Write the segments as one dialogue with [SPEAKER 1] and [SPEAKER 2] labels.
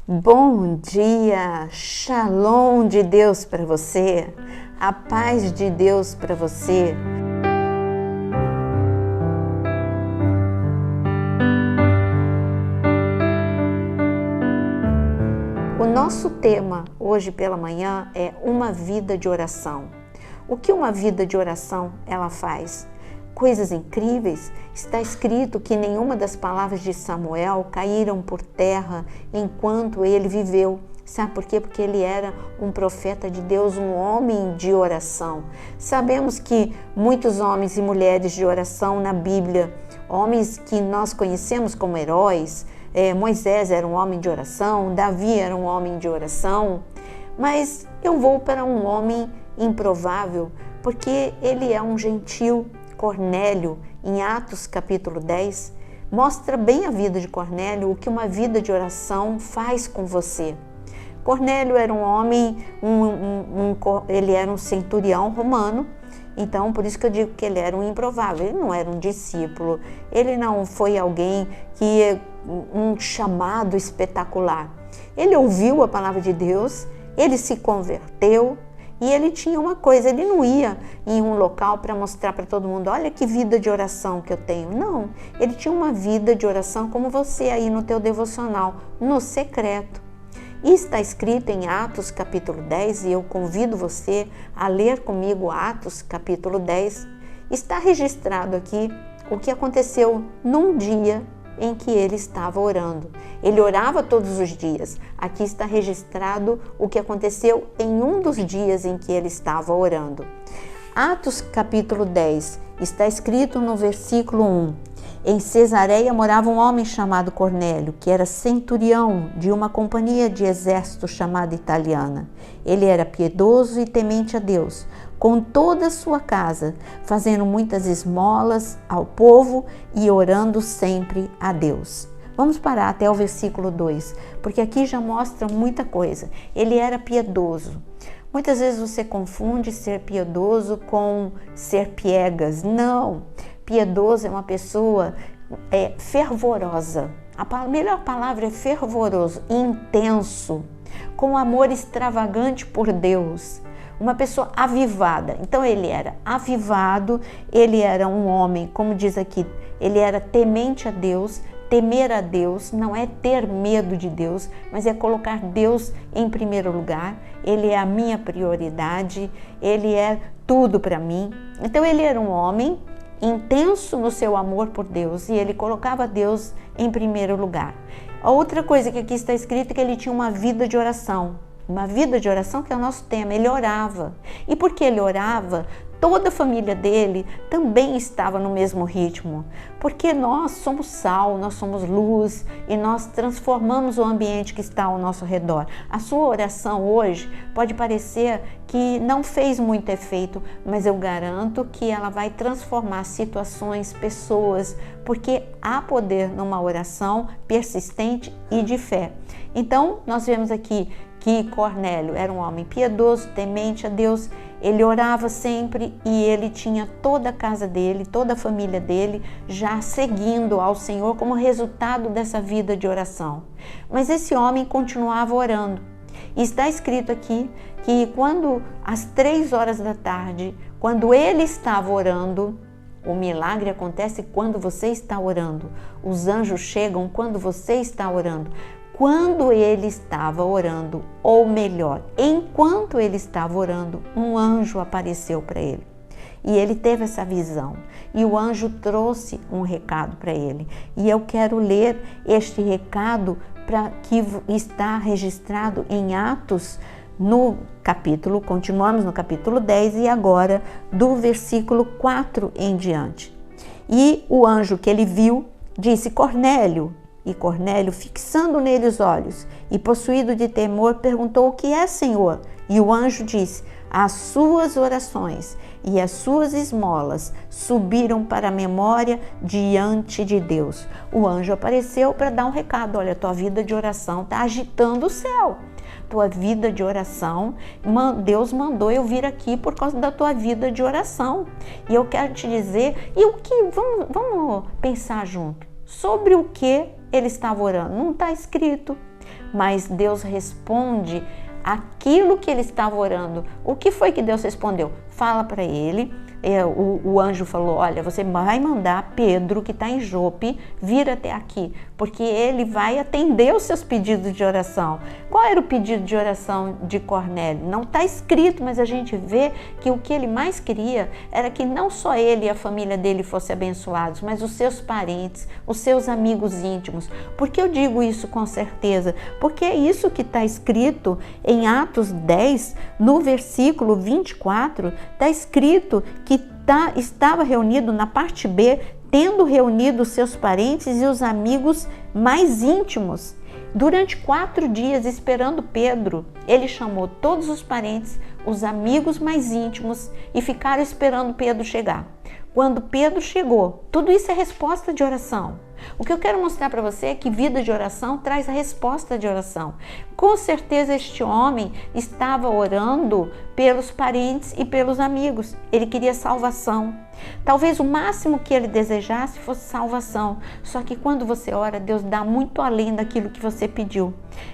[SPEAKER 1] Bom dia, Shalom de Deus para você, a paz de Deus para você. O nosso tema hoje pela manhã é uma vida de oração. O que uma vida de oração ela faz? Coisas incríveis. Está escrito que nenhuma das palavras de Samuel caíram por terra enquanto ele viveu. Sabe por quê? Porque ele era um profeta de Deus, um homem de oração. Sabemos que muitos homens e mulheres de oração na Bíblia, homens que nós conhecemos como heróis, Moisés era um homem de oração, Davi era um homem de oração, mas eu vou para um homem improvável, porque ele é um gentil. Cornélio, em Atos capítulo 10, mostra bem a vida de Cornélio, o que uma vida de oração faz com você. Cornélio era um homem, ele era um centurião romano, então por isso que eu digo que ele era um improvável, ele não era um discípulo, ele não foi alguém que um chamado espetacular. Ele ouviu a palavra de Deus, ele se converteu, e ele tinha uma coisa, ele não ia em um local para mostrar para todo mundo, olha que vida de oração que eu tenho. Não, ele tinha uma vida de oração como você aí no teu devocional, no secreto. E está escrito em Atos capítulo 10, e eu convido você a ler comigo Atos capítulo 10. Está registrado aqui o que aconteceu num dia em que ele estava orando. Ele orava todos os dias. Aqui está registrado o que aconteceu em um dos dias em que ele estava orando. Atos capítulo 10, está escrito no versículo 1. Em Cesareia morava um homem chamado Cornélio, que era centurião de uma companhia de exército chamada Italiana. Ele era piedoso e temente a Deus, com toda a sua casa, fazendo muitas esmolas ao povo e orando sempre a Deus. Vamos parar até o versículo 2, porque aqui já mostra muita coisa. Ele era piedoso. Muitas vezes você confunde ser piedoso com ser piegas. Não, piedoso é uma pessoa fervorosa. A melhor palavra é fervoroso, intenso, com amor extravagante por Deus. Uma pessoa avivada. Então ele era avivado, ele era um homem, como diz aqui, ele era temente a Deus. Temer a Deus não é ter medo de Deus, mas é colocar Deus em primeiro lugar. Ele é a minha prioridade, ele é tudo para mim. Então ele era um homem intenso no seu amor por Deus e ele colocava Deus em primeiro lugar. A outra coisa que aqui está escrito é que ele tinha uma vida de oração. Uma vida de oração que é o nosso tema, ele orava. E porque ele orava, toda a família dele também estava no mesmo ritmo. Porque nós somos sal, nós somos luz e nós transformamos o ambiente que está ao nosso redor. A sua oração hoje pode parecer que não fez muito efeito, mas eu garanto que ela vai transformar situações, pessoas, porque há poder numa oração persistente e de fé. Então, nós vemos aqui que Cornélio era um homem piedoso, temente a Deus, ele orava sempre e ele tinha toda a casa dele, toda a família dele já seguindo ao Senhor como resultado dessa vida de oração. Mas esse homem continuava orando. E está escrito aqui que quando às 3 horas da tarde, quando ele estava orando, o milagre acontece quando você está orando. Os anjos chegam quando você está orando. Quando ele estava orando, ou melhor, enquanto ele estava orando, um anjo apareceu para ele. E ele teve essa visão. E o anjo trouxe um recado para ele. E eu quero ler este recado que está registrado em Atos, no capítulo, continuamos no capítulo 10 e agora do versículo 4 em diante. E o anjo que ele viu disse: Cornélio. E Cornélio, fixando nele os olhos e possuído de temor, perguntou: o que é, Senhor? E o anjo disse: as suas orações e as suas esmolas subiram para a memória diante de Deus. O anjo apareceu para dar um recado: olha, tua vida de oração está agitando o céu. Tua vida de oração, Deus mandou eu vir aqui por causa da tua vida de oração. E eu quero te dizer, e o que, vamos pensar junto, sobre o que ele estava orando. Não está escrito, mas Deus responde aquilo que ele estava orando. O que foi que Deus respondeu? Fala para ele. O anjo falou, olha, você vai mandar Pedro, que está em Jope, vir até aqui, porque ele vai atender os seus pedidos de oração. Qual era o pedido de oração de Cornélio? Não está escrito, mas a gente vê que o que ele mais queria era que não só ele e a família dele fossem abençoados, mas os seus parentes, os seus amigos íntimos. Por que eu digo isso com certeza? Porque é isso que está escrito em Atos 10, no versículo 24, está escrito que estava reunido na parte B, tendo reunido os seus parentes e os amigos mais íntimos. Durante 4 dias, esperando Pedro, ele chamou todos os parentes, os amigos mais íntimos e ficaram esperando Pedro chegar. Quando Pedro chegou, tudo isso é resposta de oração. O que eu quero mostrar para você é que vida de oração traz a resposta de oração. Com certeza este homem estava orando pelos parentes e pelos amigos. Ele queria salvação. Talvez o máximo que ele desejasse fosse salvação. Só que quando você ora, Deus dá muito além daquilo que você pediu.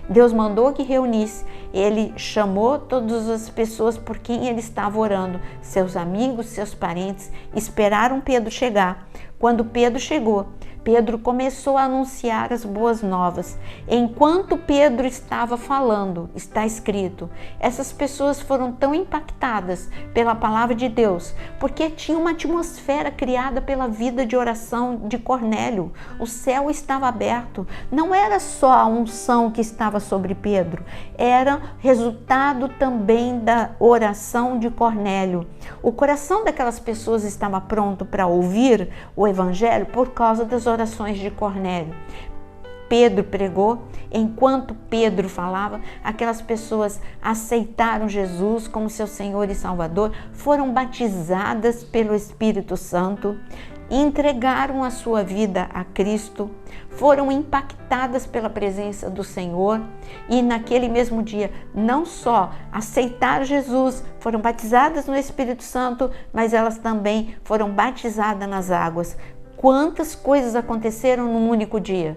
[SPEAKER 1] Deus mandou que reunisse. Ele chamou todas as pessoas por quem ele estava orando. Seus amigos, seus parentes, esperaram Pedro chegar. Quando Pedro chegou, Pedro começou a anunciar as boas novas. Enquanto Pedro estava falando, está escrito, essas pessoas foram tão impactadas pela palavra de Deus, porque tinha uma atmosfera criada pela vida de oração de Cornélio. O céu estava aberto. Não era só a unção que estava sobre Pedro, era resultado também da oração de Cornélio. O coração daquelas pessoas estava pronto para ouvir o evangelho por causa das orações de Cornélio. Pedro pregou, enquanto Pedro falava, aquelas pessoas aceitaram Jesus como seu Senhor e Salvador, foram batizadas pelo Espírito Santo, entregaram a sua vida a Cristo, foram impactadas pela presença do Senhor e naquele mesmo dia não só aceitaram Jesus, foram batizadas no Espírito Santo, mas elas também foram batizadas nas águas. Quantas coisas aconteceram num único dia?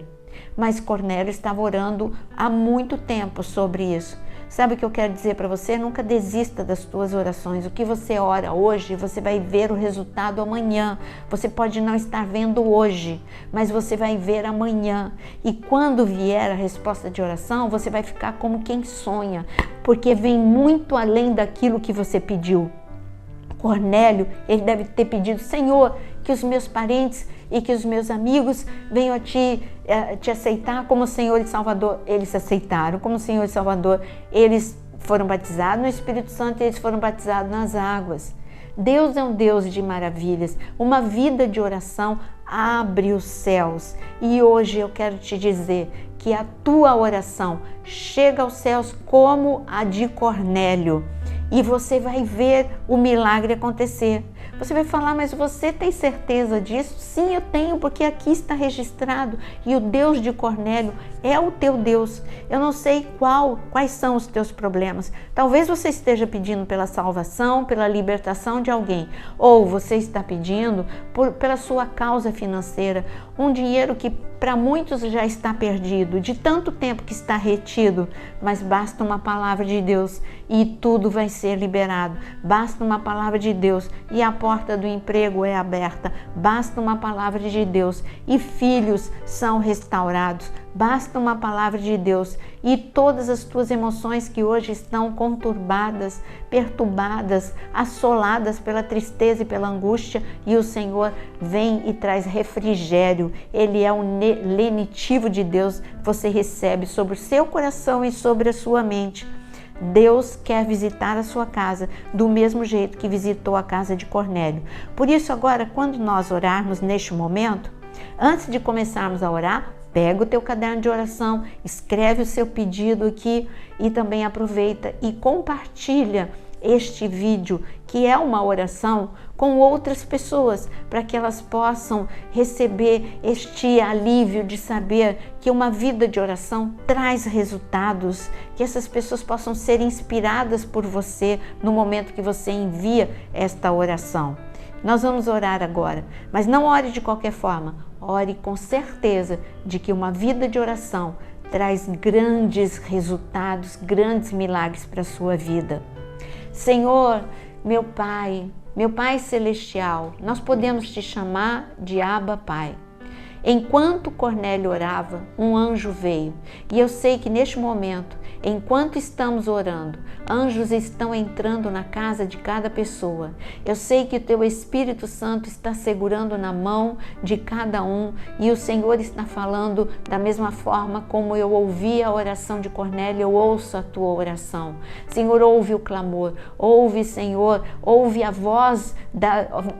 [SPEAKER 1] Mas Cornélio estava orando há muito tempo sobre isso. Sabe o que eu quero dizer para você? Nunca desista das tuas orações. O que você ora hoje, você vai ver o resultado amanhã. Você pode não estar vendo hoje, mas você vai ver amanhã. E quando vier a resposta de oração, você vai ficar como quem sonha, porque vem muito além daquilo que você pediu. Cornélio, ele deve ter pedido, Senhor, que os meus parentes e que os meus amigos venham a te aceitar como Senhor e Salvador. Eles se aceitaram como Senhor e Salvador. Eles foram batizados no Espírito Santo e eles foram batizados nas águas. Deus é um Deus de maravilhas. Uma vida de oração abre os céus. E hoje eu quero te dizer que a tua oração chega aos céus como a de Cornélio. E você vai ver o milagre acontecer. Você vai falar, mas você tem certeza disso? Sim, eu tenho, porque aqui está registrado. E o Deus de Cornélio é o teu Deus. Eu não sei quais são os teus problemas. Talvez você esteja pedindo pela salvação, pela libertação de alguém. Ou você está pedindo pela sua causa financeira. Um dinheiro que para muitos já está perdido, de tanto tempo que está retido. Mas basta uma palavra de Deus e tudo vai ser liberado. Basta uma palavra de Deus e a porta do emprego é aberta. Basta uma palavra de Deus e filhos são restaurados. Basta uma palavra de Deus e todas as tuas emoções que hoje estão conturbadas, perturbadas, assoladas pela tristeza e pela angústia, e o Senhor vem e traz refrigério. Ele é um lenitivo de Deus, você recebe sobre o seu coração e sobre a sua mente. Deus quer visitar a sua casa do mesmo jeito que visitou a casa de Cornélio. Por isso agora, quando nós orarmos neste momento, antes de começarmos a orar, pega o teu caderno de oração, escreve o seu pedido aqui e também aproveita e compartilha este vídeo, que é uma oração, com outras pessoas, para que elas possam receber este alívio de saber que uma vida de oração traz resultados, que essas pessoas possam ser inspiradas por você no momento que você envia esta oração. Nós vamos orar agora, mas não ore de qualquer forma, ore com certeza de que uma vida de oração traz grandes resultados, grandes milagres para a sua vida. Senhor, meu Pai Celestial, nós podemos te chamar de Abba Pai. Enquanto Cornélio orava, um anjo veio. E eu sei que neste momento, enquanto estamos orando, anjos estão entrando na casa de cada pessoa. Eu sei que o teu Espírito Santo está segurando na mão de cada um e o Senhor está falando da mesma forma como eu ouvi a oração de Cornélio, eu ouço a tua oração. Senhor, ouve o clamor, ouve, Senhor, ouve a voz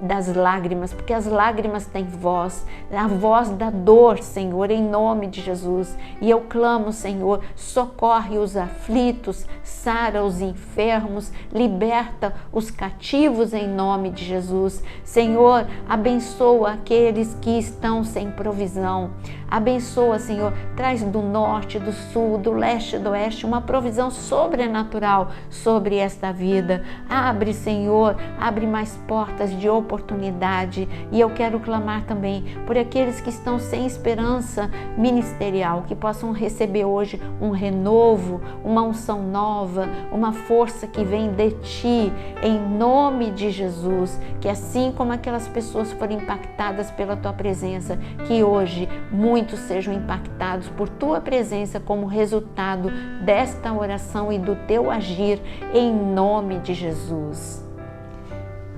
[SPEAKER 1] das lágrimas, porque as lágrimas têm voz, a voz da dor, Senhor, em nome de Jesus. E eu clamo, Senhor, socorre os aflitos, sara os enfermos, liberta os cativos em nome de Jesus. Senhor, abençoa aqueles que estão sem provisão. Abençoa, Senhor, traz do norte, do sul, do leste, do oeste uma provisão sobrenatural sobre esta vida. Abre, Senhor, abre mais portas de oportunidade. E eu quero clamar também por aqueles que estão sem esperança ministerial, que possam receber hoje um renovo, uma unção nova, uma força que vem de Ti, em nome de Jesus. Que assim como aquelas pessoas foram impactadas pela Tua presença, que hoje muitos sejam impactados por Tua presença como resultado desta oração e do Teu agir, em nome de Jesus.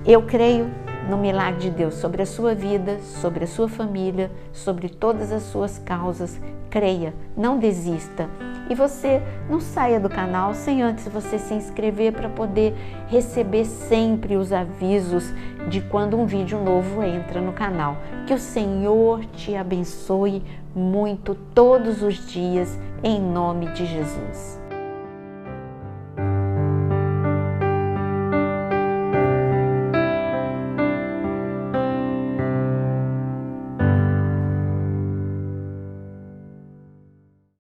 [SPEAKER 1] Eu creio no milagre de Deus sobre a sua vida, sobre a sua família, sobre todas as suas causas. Creia, não desista. E você não saia do canal sem antes você se inscrever para poder receber sempre os avisos de quando um vídeo novo entra no canal. Que o Senhor te abençoe muito todos os dias, em nome de Jesus.